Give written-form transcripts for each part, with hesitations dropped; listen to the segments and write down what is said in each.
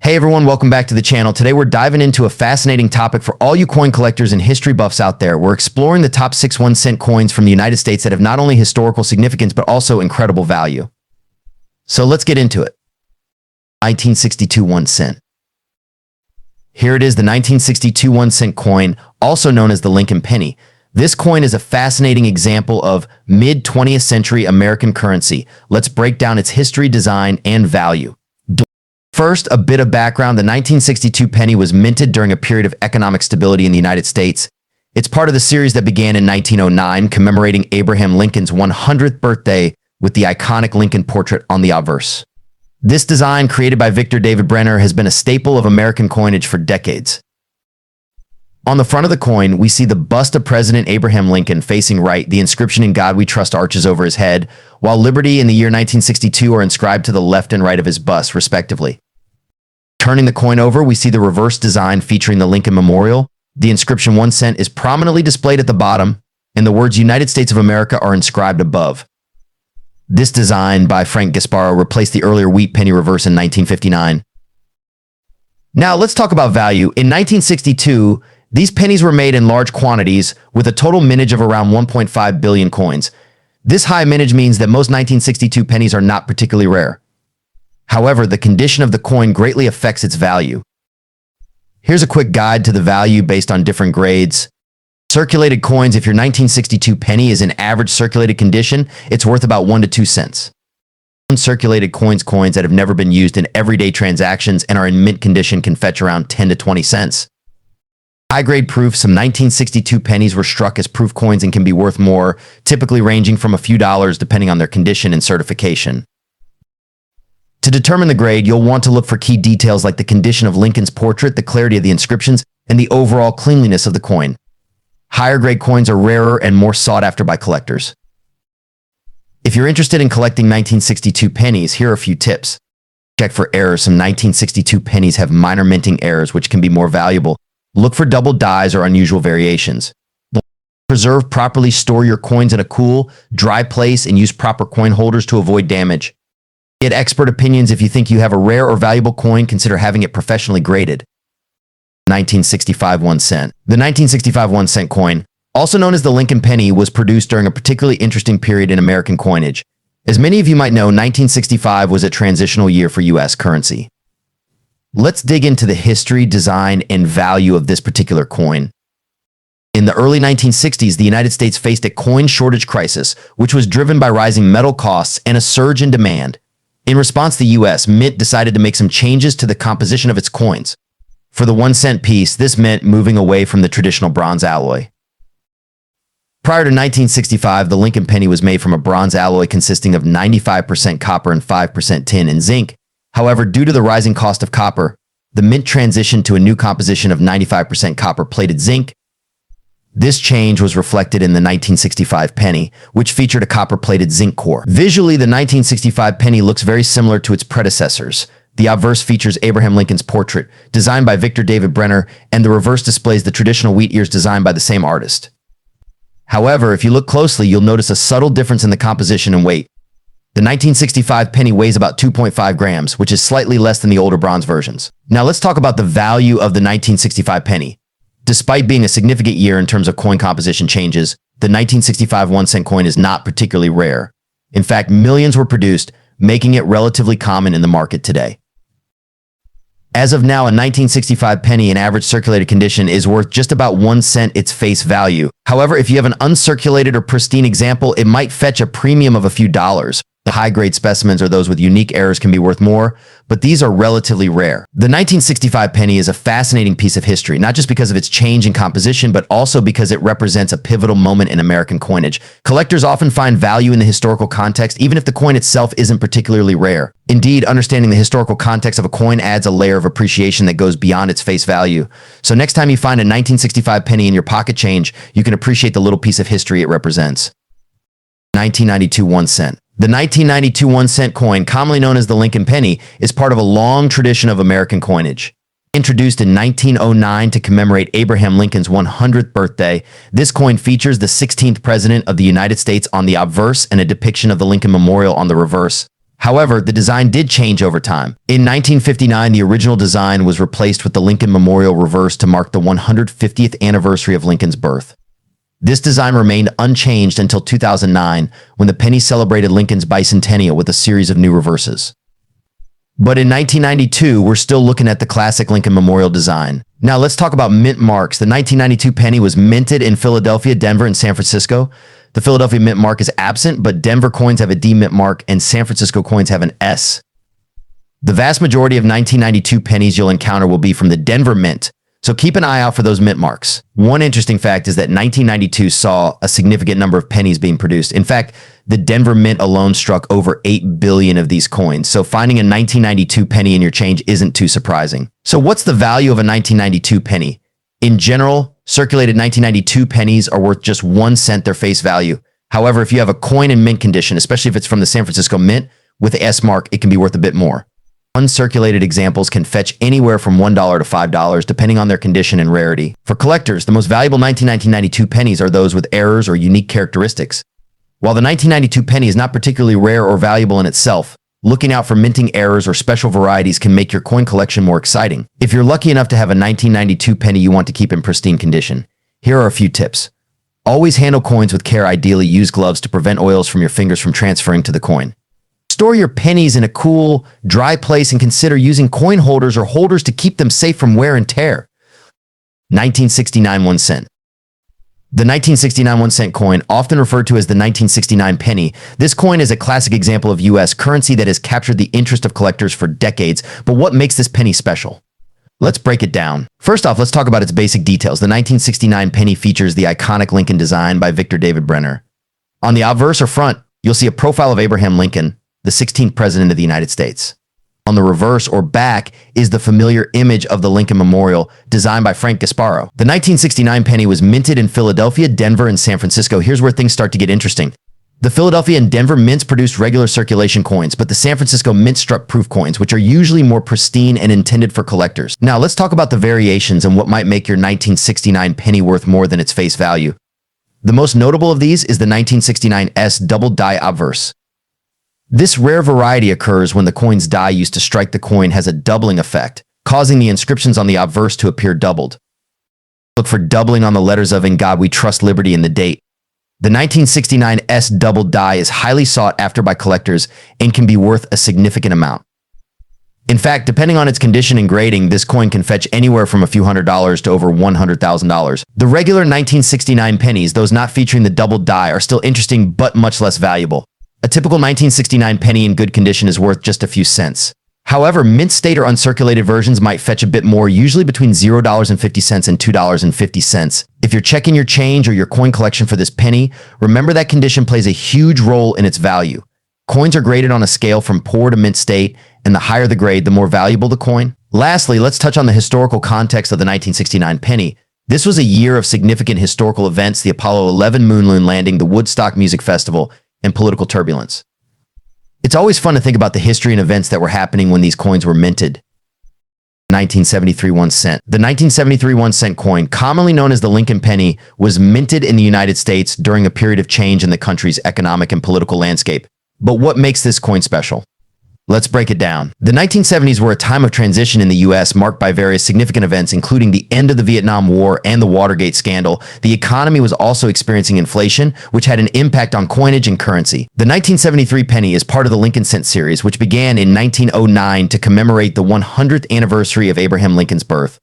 Hey everyone, welcome back to the channel. Today we're diving into a fascinating topic for all you coin collectors and history buffs out there. We're exploring the top 6 1-cent coins from the United States that have not only historical significance but also incredible value. So let's get into it. 1962 1 cent. Here it is, the 1962 1 cent coin, also known as the Lincoln penny. This coin is a fascinating example of mid-20th century American currency. Let's break down its history, design, and value. First, a bit of background. The 1962 penny was minted during a period of economic stability in the United States. It's part of the series that began in 1909, commemorating Abraham Lincoln's 100th birthday with the iconic Lincoln portrait on the obverse. This design, created by Victor David Brenner, has been a staple of American coinage for decades. On the front of the coin, we see the bust of President Abraham Lincoln facing right. The inscription "In God We Trust" arches over his head, while "Liberty" in the year 1962 are inscribed to the left and right of his bust, respectively. Turning the coin over, we see the reverse design featuring the Lincoln Memorial. The inscription 1 cent is prominently displayed at the bottom, and the words "United States of America" are inscribed above. This design by Frank Gasparo replaced the earlier wheat penny reverse in 1959. Now let's talk about value. In 1962, these pennies were made in large quantities with a total mintage of around 1.5 billion coins. This high mintage means that most 1962 pennies are not particularly rare. However, the condition of the coin greatly affects its value. Here's a quick guide to the value based on different grades. Circulated coins: if your 1962 penny is in average circulated condition, it's worth about 1 to 2 cents. Uncirculated coins that have never been used in everyday transactions and are in mint condition can fetch around 10 to 20 cents. High-grade proof: some 1962 pennies were struck as proof coins and can be worth more, typically ranging from a few dollars depending on their condition and certification. To determine the grade, you'll want to look for key details like the condition of Lincoln's portrait, the clarity of the inscriptions, and the overall cleanliness of the coin. Higher grade coins are rarer and more sought after by collectors. If you're interested in collecting 1962 pennies, here are a few tips. Check for errors. Some 1962 pennies have minor minting errors, which can be more valuable. Look for double dies or unusual variations. Preserve properly. Store your coins in a cool, dry place and use proper coin holders to avoid damage. Get expert opinions. If you think you have a rare or valuable coin, consider having it professionally graded. 1965 1 cent. The 1965 1 cent coin, also known as the Lincoln penny, was produced during a particularly interesting period in American coinage. As many of you might know, 1965 was a transitional year for U.S. currency. Let's dig into the history, design, and value of this particular coin. In the early 1960s, the United States faced a coin shortage crisis, which was driven by rising metal costs and a surge in demand. In response, the U.S. Mint decided to make some changes to the composition of its coins. For the 1 cent piece, this meant moving away from the traditional bronze alloy. Prior to 1965, the Lincoln penny was made from a bronze alloy consisting of 95% copper and 5% tin and zinc. However, due to the rising cost of copper, the mint transitioned to a new composition of 95% copper-plated zinc. This change was reflected in the 1965 penny, which featured a copper-plated zinc core. Visually, the 1965 penny looks very similar to its predecessors. The obverse features Abraham Lincoln's portrait, designed by Victor David Brenner, and the reverse displays the traditional wheat ears designed by the same artist. However, if you look closely, you'll notice a subtle difference in the composition and weight. The 1965 penny weighs about 2.5 grams, which is slightly less than the older bronze versions. Now let's talk about the value of the 1965 penny. Despite being a significant year in terms of coin composition changes, the 1965 1 cent coin is not particularly rare. In fact, millions were produced, making it relatively common in the market today. As of now, a 1965 penny in average circulated condition is worth just about 1 cent its face value. However, if you have an uncirculated or pristine example, it might fetch a premium of a few dollars. The high-grade specimens or those with unique errors can be worth more, but these are relatively rare. The 1965 penny is a fascinating piece of history, not just because of its change in composition, but also because it represents a pivotal moment in American coinage. Collectors often find value in the historical context, even if the coin itself isn't particularly rare. Indeed, understanding the historical context of a coin adds a layer of appreciation that goes beyond its face value. So next time you find a 1965 penny in your pocket change, you can appreciate the little piece of history it represents. 1992 1 cent. The 1992 1 cent coin, commonly known as the Lincoln penny, is part of a long tradition of American coinage. Introduced in 1909 to commemorate Abraham Lincoln's 100th birthday, this coin features the 16th President of the United States on the obverse and a depiction of the Lincoln Memorial on the reverse. However, the design did change over time. In 1959, the original design was replaced with the Lincoln Memorial reverse to mark the 150th anniversary of Lincoln's birth. This design remained unchanged until 2009, when the penny celebrated Lincoln's bicentennial with a series of new reverses. But in 1992, we're still looking at the classic Lincoln Memorial design. Now let's talk about mint marks. The 1992 penny was minted in Philadelphia, Denver, and San Francisco. The Philadelphia mint mark is absent, but Denver coins have a D mint mark and San Francisco coins have an S. The vast majority of 1992 pennies you'll encounter will be from the Denver mint, so keep an eye out for those mint marks. One interesting fact is that 1992 saw a significant number of pennies being produced. In fact, the Denver mint alone struck over 8 billion of these coins, so finding a 1992 penny in your change isn't too surprising. So what's the value of a 1992 penny? In general, circulated 1992 pennies are worth just 1 cent their face value. However, if you have a coin in mint condition, especially if it's from the San Francisco Mint with the S mark, it can be worth a bit more. Uncirculated examples can fetch anywhere from $1 to $5, depending on their condition and rarity. For collectors, the most valuable 1992 pennies are those with errors or unique characteristics. While the 1992 penny is not particularly rare or valuable in itself, looking out for minting errors or special varieties can make your coin collection more exciting. If you're lucky enough to have a 1992 penny you want to keep in pristine condition, here are a few tips. Always handle coins with care. Ideally, use gloves to prevent oils from your fingers from transferring to the coin. Store your pennies in a cool, dry place and consider using coin holders or holders to keep them safe from wear and tear. 1969 1 cent. The 1969 1 cent coin, often referred to as the 1969 penny, this coin is a classic example of U.S. currency that has captured the interest of collectors for decades. But what makes this penny special? Let's break it down. First off, let's talk about its basic details. The 1969 penny features the iconic Lincoln design by Victor David Brenner. On the obverse or front, you'll see a profile of Abraham Lincoln, the 16th president of the United States. On the reverse or back is the familiar image of the Lincoln Memorial, designed by Frank Gasparo. The 1969 penny was minted in Philadelphia, Denver, and San Francisco. Here's where things start to get interesting. The Philadelphia and Denver mints produced regular circulation coins, but the San Francisco mint struck proof coins, which are usually more pristine and intended for collectors. Now, let's talk about the variations and what might make your 1969 penny worth more than its face value. The most notable of these is the 1969 S double die obverse. This rare variety occurs when the coin's die used to strike the coin has a doubling effect, causing the inscriptions on the obverse to appear doubled. Look for doubling on the letters of "In God We Trust, Liberty" and the date. The 1969 S double die is highly sought after by collectors and can be worth a significant amount. In fact, depending on its condition and grading, this coin can fetch anywhere from a few $100s to over $100,000. The regular 1969 pennies, those not featuring the double die, are still interesting but much less valuable. A typical 1969 penny in good condition is worth just a few cents. However, mint state or uncirculated versions might fetch a bit more, usually between $0.50 and $2.50. If you're checking your change or your coin collection for this penny, remember that condition plays a huge role in its value. Coins are graded on a scale from poor to mint state, and the higher the grade, the more valuable the coin. Lastly, let's touch on the historical context of the 1969 penny. This was a year of significant historical events: the Apollo 11 moon landing, the Woodstock Music Festival, and political turbulence. It's always fun to think about the history and events that were happening when these coins were minted. 1973 1 cent. The 1973 1 cent coin, commonly known as the Lincoln penny, was minted in the United States during a period of change in the country's economic and political landscape. But what makes this coin special? Let's break it down. The 1970s were a time of transition in the U.S. marked by various significant events, including the end of the Vietnam War and the Watergate scandal. The economy was also experiencing inflation, which had an impact on coinage and currency. The 1973 penny is part of the Lincoln Cent series, which began in 1909 to commemorate the 100th anniversary of Abraham Lincoln's birth.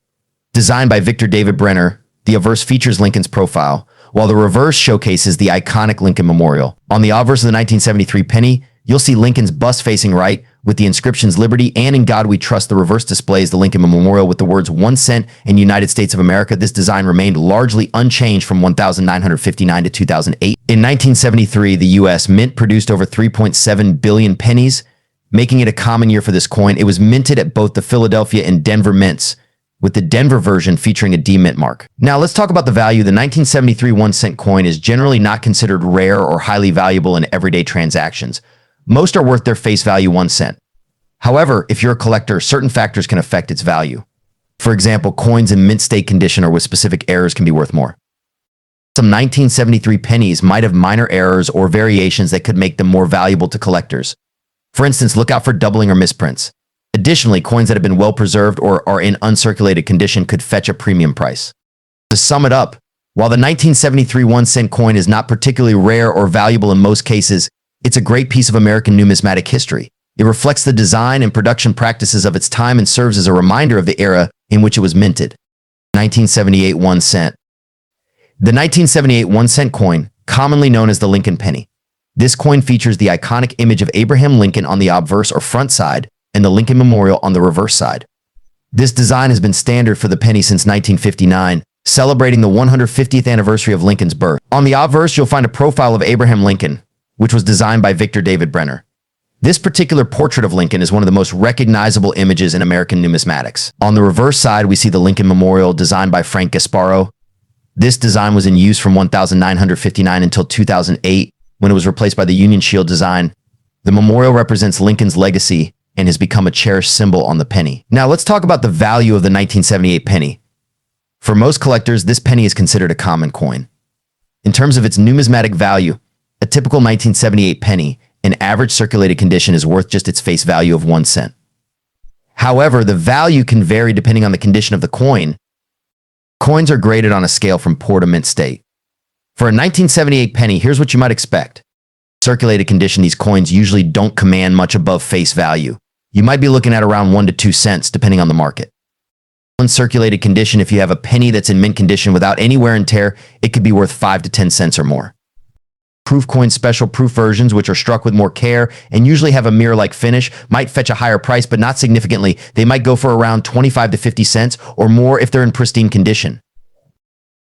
Designed by Victor David Brenner, the obverse features Lincoln's profile, while the reverse showcases the iconic Lincoln Memorial. On the obverse of the 1973 penny, you'll see Lincoln's bust facing right, with the inscriptions "Liberty" and "In God We Trust." The reverse displays the Lincoln Memorial with the words 1 cent and United States of America. This design remained largely unchanged from 1959 to 2008. In 1973, the U.S. Mint produced over 3.7 billion pennies, making it a common year for this coin. It was minted at both the Philadelphia and Denver mints, with the Denver version featuring a D mint mark. Now let's talk about the value. The 1973 1 cent coin is generally not considered rare or highly valuable in everyday transactions. Most are worth their face value 1 cent. However, if you're a collector, certain factors can affect its value. For example, coins in mint state condition or with specific errors can be worth more. Some 1973 pennies might have minor errors or variations that could make them more valuable to collectors. For instance, look out for doubling or misprints. Additionally, coins that have been well preserved or are in uncirculated condition could fetch a premium price. To sum it up, while the 1973 1-cent coin is not particularly rare or valuable in most cases, it's a great piece of American numismatic history. It reflects the design and production practices of its time and serves as a reminder of the era in which it was minted. 1978 1 cent. The 1978 1-cent coin, commonly known as the Lincoln penny. This coin features the iconic image of Abraham Lincoln on the obverse or front side and the Lincoln Memorial on the reverse side. This design has been standard for the penny since 1959, celebrating the 150th anniversary of Lincoln's birth. On the obverse, you'll find a profile of Abraham Lincoln, which was designed by Victor David Brenner. This particular portrait of Lincoln is one of the most recognizable images in American numismatics. On the reverse side, we see the Lincoln Memorial designed by Frank Gasparo. This design was in use from 1959 until 2008, when it was replaced by the Union Shield design. The memorial represents Lincoln's legacy and has become a cherished symbol on the penny. Now let's talk about the value of the 1978 penny. For most collectors, this penny is considered a common coin. In terms of its numismatic value, a typical 1978 penny in average circulated condition is worth just its face value of 1 cent. However, the value can vary depending on the condition of the coin. Coins are graded on a scale from poor to mint state. For a 1978 penny, here's what you might expect. Circulated condition, these coins usually don't command much above face value. You might be looking at around 1 to 2 cents depending on the market. Uncirculated condition, if you have a penny that's in mint condition without any wear and tear, it could be worth 5 to 10 cents or more. Proof coins, special proof versions, which are struck with more care and usually have a mirror-like finish, might fetch a higher price, but not significantly. They might go for around 25 to 50 cents or more if they're in pristine condition.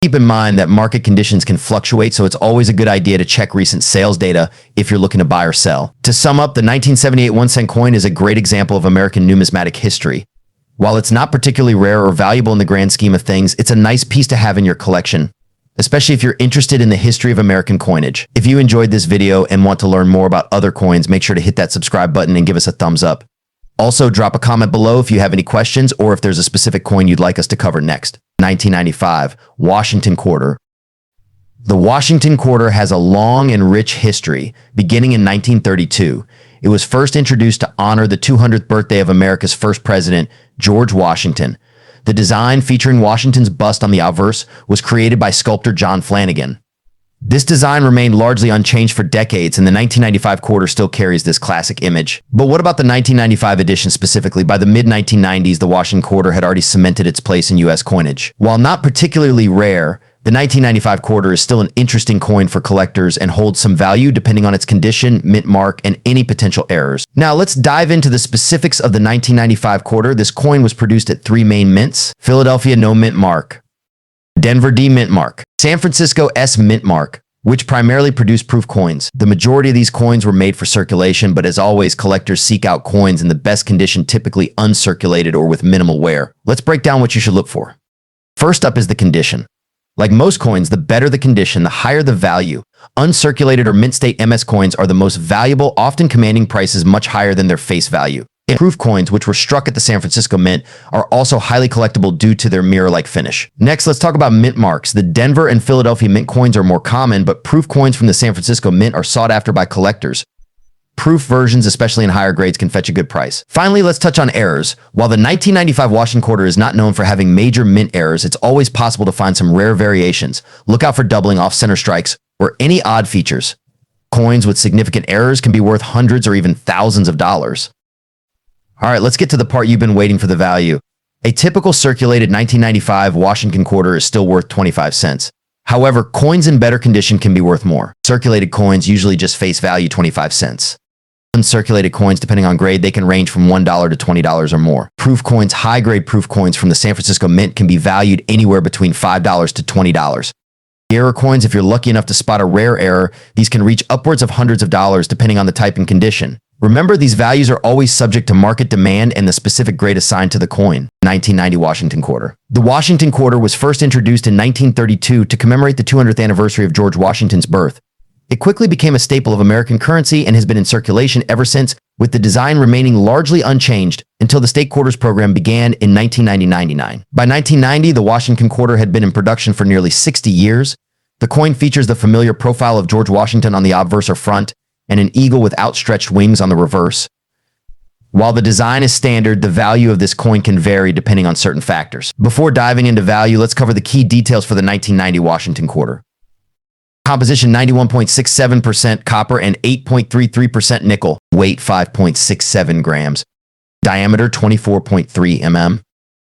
Keep in mind that market conditions can fluctuate, so it's always a good idea to check recent sales data if you're looking to buy or sell. To sum up, the 1978 1-cent coin is a great example of American numismatic history. While it's not particularly rare or valuable in the grand scheme of things, it's a nice piece to have in your collection, especially if you're interested in the history of American coinage. If you enjoyed this video and want to learn more about other coins, make sure to hit that subscribe button and give us a thumbs up. Also, drop a comment below if you have any questions or if there's a specific coin you'd like us to cover next. 1995, Washington Quarter. The Washington Quarter has a long and rich history, beginning in 1932. It was first introduced to honor the 200th birthday of America's first president, George Washington. The design, featuring Washington's bust on the obverse, was created by sculptor John Flanagan. This design remained largely unchanged for decades, and the 1995 quarter still carries this classic image. But what about the 1995 edition specifically? By the mid-1990s, the Washington Quarter had already cemented its place in U.S. coinage. While not particularly rare, the 1995 quarter is still an interesting coin for collectors and holds some value depending on its condition, mint mark, and any potential errors. Now let's dive into the specifics of the 1995 quarter. This coin was produced at 3 main mints: Philadelphia no mint mark, Denver D mint mark, San Francisco S mint mark, which primarily produce proof coins. The majority of these coins were made for circulation, but as always, collectors seek out coins in the best condition, typically uncirculated or with minimal wear. Let's break down what you should look for. First up is the condition. Like most coins, the better the condition, the higher the value. Uncirculated or mint state MS coins are the most valuable, often commanding prices much higher than their face value. Proof coins, which were struck at the San Francisco Mint, are also highly collectible due to their mirror-like finish. Next, let's talk about mint marks. The Denver and Philadelphia mint coins are more common, but proof coins from the San Francisco Mint are sought after by collectors. Proof versions, especially in higher grades, can fetch a good price. Finally, let's touch on errors. While the 1995 Washington Quarter is not known for having major mint errors, it's always possible to find some rare variations. Look out for doubling, off-center strikes, or any odd features. Coins with significant errors can be worth hundreds or even thousands of dollars. All right, let's get to the part you've been waiting for: the value. A typical circulated 1995 Washington Quarter is still worth 25 cents. However, coins in better condition can be worth more. Circulated coins usually just face value 25 cents. Uncirculated coins, depending on grade, they can range from $1 to $20 or more. Proof coins, high-grade proof coins from the San Francisco Mint, can be valued anywhere between $5 to $20. Error coins, if you're lucky enough to spot a rare error, these can reach upwards of hundreds of dollars depending on the type and condition. Remember, these values are always subject to market demand and the specific grade assigned to the coin. 1990 Washington Quarter. The Washington Quarter was first introduced in 1932 to commemorate the 200th anniversary of George Washington's birth. It quickly became a staple of American currency and has been in circulation ever since, with the design remaining largely unchanged until the state quarters program began in 1999. By 1990, the Washington Quarter had been in production for nearly 60 years. The coin features the familiar profile of George Washington on the obverse or front, and an eagle with outstretched wings on the reverse. While the design is standard, the value of this coin can vary depending on certain factors. Before diving into value, let's cover the key details for the 1990 Washington quarter. Composition 91.67% copper and 8.33% nickel. Weight 5.67 grams. Diameter 24.3 mm.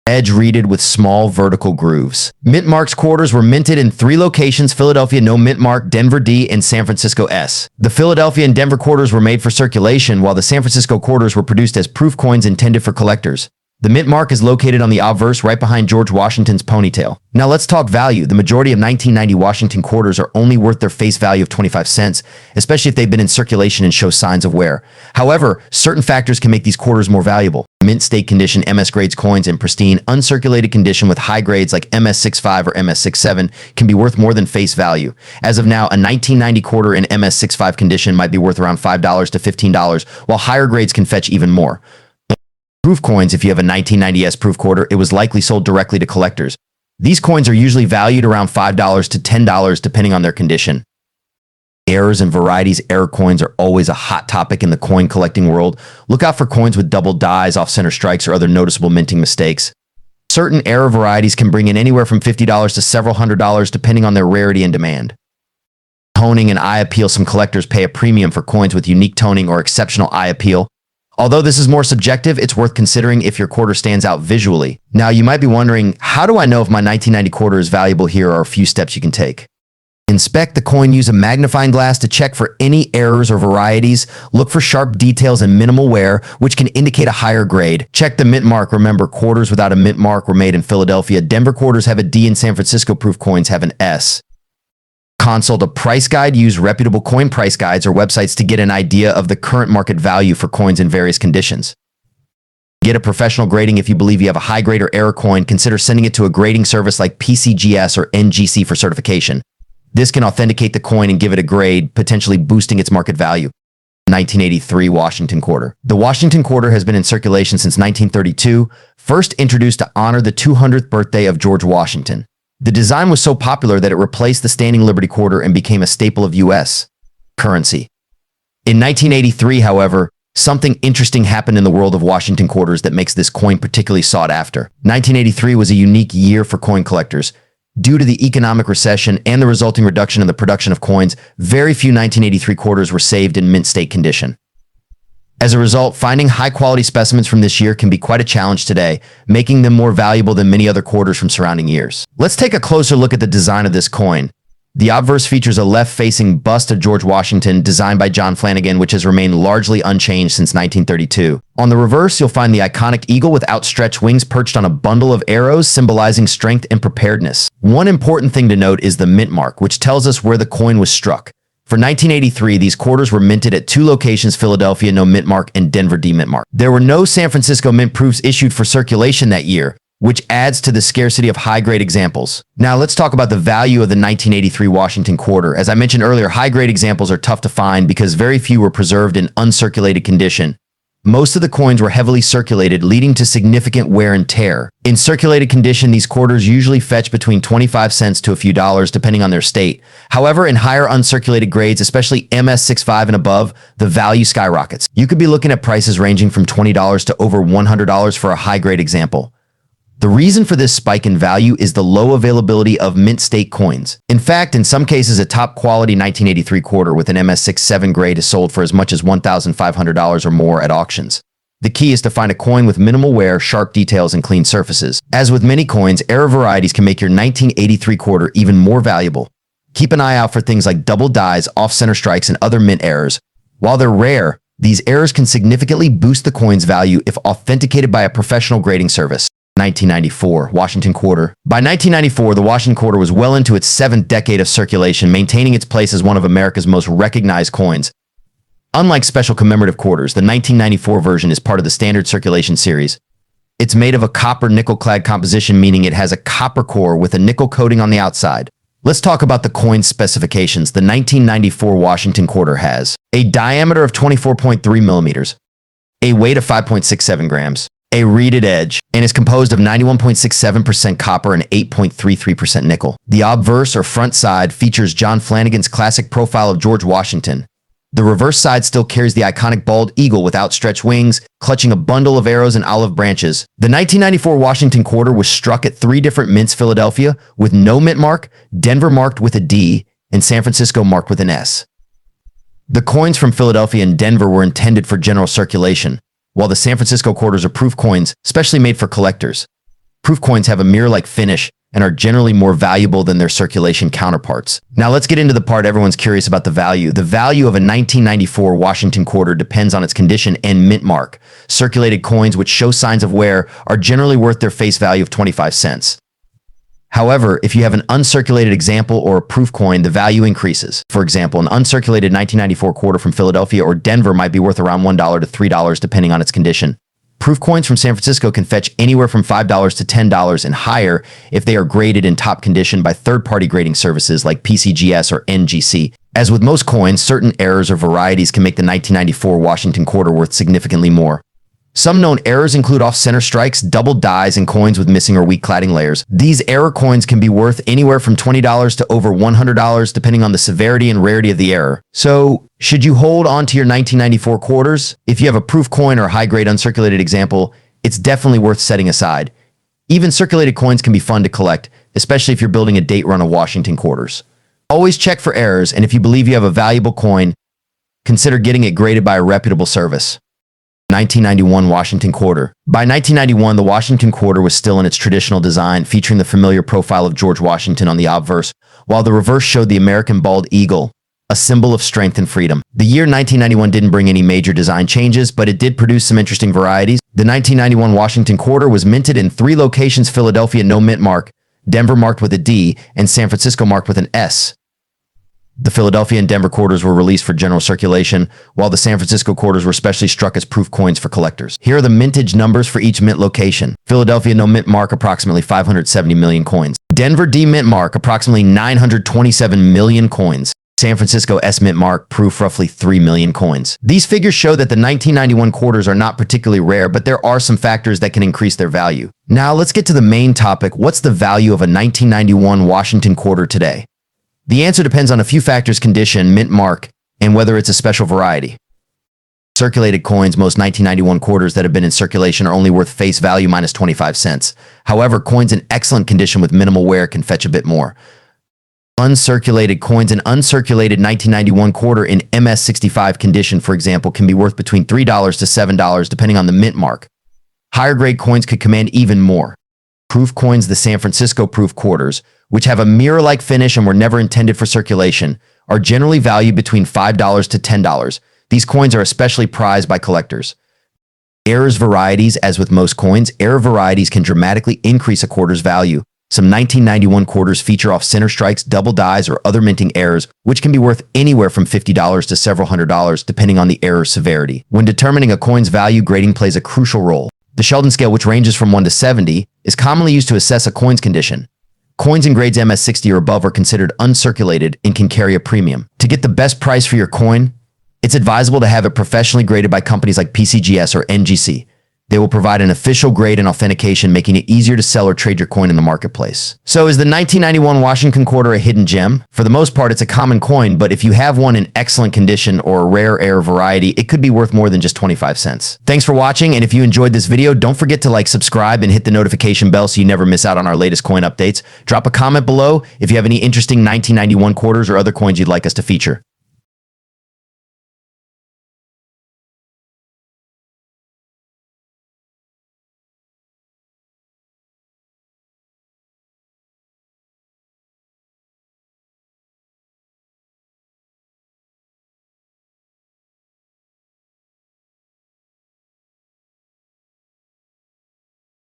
Edge reeded with small vertical grooves. Mint marks quarters were minted in 3 locations: Philadelphia no mint mark, Denver D, and San Francisco S. The Philadelphia and Denver quarters were made for circulation, while the San Francisco quarters were produced as proof coins intended for collectors. The mint mark is located on the obverse right behind George Washington's ponytail. Now let's talk value. The majority of 1990 Washington quarters are only worth their face value of 25 cents, especially if they've been in circulation and show signs of wear. However, certain factors can make these quarters more valuable. Mint state condition MS grades coins in pristine, uncirculated condition with high grades like MS65 or MS67 can be worth more than face value. As of now, a 1990 quarter in MS65 condition might be worth around $5 to $15, while higher grades can fetch even more. Proof coins, if you have a 1990s proof quarter, it was likely sold directly to collectors. These coins are usually valued around $5 to $10 depending on their condition. Errors and varieties. Error coins are always a hot topic in the coin collecting world. Look out for coins with double dies, off-center strikes, or other noticeable minting mistakes. Certain error varieties can bring in anywhere from $50 to several $100s depending on their rarity and demand. Toning and eye appeal. Some collectors pay a premium for coins with unique toning or exceptional eye appeal. Although this is more subjective, it's worth considering if your quarter stands out visually. Now, you might be wondering, how do I know if my 1990 quarter is valuable? Here are a few steps you can take. Inspect the coin. Use a magnifying glass to check for any errors or varieties. Look for sharp details and minimal wear, which can indicate a higher grade. Check the mint mark. Remember, quarters without a mint mark were made in Philadelphia. Denver quarters have a D and San Francisco proof coins have an S. Consult a price guide. Use reputable coin price guides or websites to get an idea of the current market value for coins in various conditions. Get a professional grading. If you believe you have a high grade or error coin, consider sending it to a grading service like PCGS or NGC for certification. This can authenticate the coin and give it a grade, potentially boosting its market value. 1983 Washington quarter. The Washington quarter has been in circulation since 1932, first introduced to honor the 200th birthday of George Washington. The design was so popular that it replaced the standing Liberty quarter and became a staple of U.S. currency. In 1983, however, something interesting happened in the world of Washington quarters that makes this coin particularly sought after. 1983 was a unique year for coin collectors. Due to the economic recession and the resulting reduction in the production of coins, very few 1983 quarters were saved in mint state condition. As a result, finding high-quality specimens from this year can be quite a challenge today, making them more valuable than many other quarters from surrounding years. Let's take a closer look at the design of this coin. The obverse features a left-facing bust of George Washington designed by John Flanagan, which has remained largely unchanged since 1932. On the reverse, you'll find the iconic eagle with outstretched wings perched on a bundle of arrows symbolizing strength and preparedness. One important thing to note is the mint mark, which tells us where the coin was struck. For 1983, these quarters were minted at 2 locations: Philadelphia no mint mark and Denver D mint mark. There were no San Francisco mint proofs issued for circulation that year, which adds to the scarcity of high-grade examples. Now let's talk about the value of the 1983 Washington quarter. As I mentioned earlier, high-grade examples are tough to find because very few were preserved in uncirculated condition. Most of the coins were heavily circulated, leading to significant wear and tear. In circulated condition, these quarters usually fetch between 25 cents to a few dollars, depending on their state. However, in higher uncirculated grades, especially MS65 and above, the value skyrockets. You could be looking at prices ranging from $20 to over $100 for a high-grade example. The reason for this spike in value is the low availability of mint state coins. In fact, in some cases, a top-quality 1983 quarter with an MS67 grade is sold for as much as $1,500 or more at auctions. The key is to find a coin with minimal wear, sharp details, and clean surfaces. As with many coins, error varieties can make your 1983 quarter even more valuable. Keep an eye out for things like double dies, off-center strikes, and other mint errors. While they're rare, these errors can significantly boost the coin's value if authenticated by a professional grading service. 1994 Washington quarter. By 1994, the Washington quarter was well into its 7th decade of circulation, maintaining its place as one of America's most recognized coins. Unlike special commemorative quarters, the 1994 version is part of the standard circulation series. It's made of a copper nickel-clad composition, meaning it has a copper core with a nickel coating on the outside. Let's talk about the coin's specifications. The 1994 Washington quarter has a diameter of 24.3 millimeters, a weight of 5.67 grams, a reeded edge, and is composed of 91.67% copper and 8.33% nickel. The obverse or front side features John Flanagan's classic profile of George Washington. The reverse side still carries the iconic bald eagle with outstretched wings, clutching a bundle of arrows and olive branches. The 1994 Washington quarter was struck at 3 different mints: Philadelphia with no mint mark, Denver marked with a D, and San Francisco marked with an S. The coins from Philadelphia and Denver were intended for general circulation, while the San Francisco quarters are proof coins, specially made for collectors. Proof coins have a mirror-like finish and are generally more valuable than their circulation counterparts. Now let's get into the part everyone's curious about: the value. The value of a 1994 Washington quarter depends on its condition and mint mark. Circulated coins which show signs of wear are generally worth their face value of 25 cents. However, if you have an uncirculated example or a proof coin, the value increases. For example, an uncirculated 1994 quarter from Philadelphia or Denver might be worth around $1 to $3 depending on its condition. Proof coins from San Francisco can fetch anywhere from $5 to $10 and higher if they are graded in top condition by third-party grading services like PCGS or NGC. As with most coins, certain errors or varieties can make the 1994 Washington quarter worth significantly more. Some known errors include off-center strikes, double dies, and coins with missing or weak cladding layers. These error coins can be worth anywhere from $20 to over $100 depending on the severity and rarity of the error. So, should you hold on to your 1994 quarters? If you have a proof coin or high-grade uncirculated example, it's definitely worth setting aside. Even circulated coins can be fun to collect, especially if you're building a date run of Washington quarters. Always check for errors, and if you believe you have a valuable coin, consider getting it graded by a reputable service. 1991 Washington quarter. By 1991, the Washington quarter was still in its traditional design, featuring the familiar profile of George Washington on the obverse, while the reverse showed the American bald eagle, a symbol of strength and freedom. The year 1991 didn't bring any major design changes, but it did produce some interesting varieties. The 1991 Washington quarter was minted in 3 locations: Philadelphia no mint mark, Denver marked with a D, and San Francisco marked with an S. The Philadelphia and Denver quarters were released for general circulation, while the San Francisco quarters were specially struck as proof coins for collectors. Here are the mintage numbers for each mint location. Philadelphia no mint mark, approximately 570 million coins. Denver D mint mark, approximately 927 million coins. San Francisco S mint mark, proof, roughly 3 million coins. These figures show that the 1991 quarters are not particularly rare, but there are some factors that can increase their value. Now let's get to the main topic: what's the value of a 1991 Washington quarter today? The answer depends on a few factors: condition, mint mark, and whether it's a special variety. Circulated coins: most 1991 quarters that have been in circulation are only worth face value minus 25 cents. However, coins in excellent condition with minimal wear can fetch a bit more. Uncirculated coins: an uncirculated 1991 quarter in MS65 condition, for example, can be worth between $3 to $7 depending on the mint mark. Higher grade coins could command even more. Proof coins: the San Francisco proof quarters, which have a mirror-like finish and were never intended for circulation, are generally valued between $5 to $10. These coins are especially prized by collectors. Errors varieties: as with most coins, error varieties can dramatically increase a quarter's value. Some 1991 quarters feature off-center strikes, double dies, or other minting errors, which can be worth anywhere from $50 to several $100s depending on the error's severity. When determining a coin's value, grading plays a crucial role. The Sheldon scale, which ranges from 1 to 70, is commonly used to assess a coin's condition. Coins in grades MS60 or above are considered uncirculated and can carry a premium. To get the best price for your coin, it's advisable to have it professionally graded by companies like PCGS or NGC. They will provide an official grade and authentication, making it easier to sell or trade your coin in the marketplace. So is the 1991 Washington quarter a hidden gem? For the most part, it's a common coin, but if you have one in excellent condition or a rare error variety, it could be worth more than just 25 cents. Thanks for watching, and if you enjoyed this video, don't forget to like, subscribe, and hit the notification bell so you never miss out on our latest coin updates. Drop a comment below if you have any interesting 1991 quarters or other coins you'd like us to feature.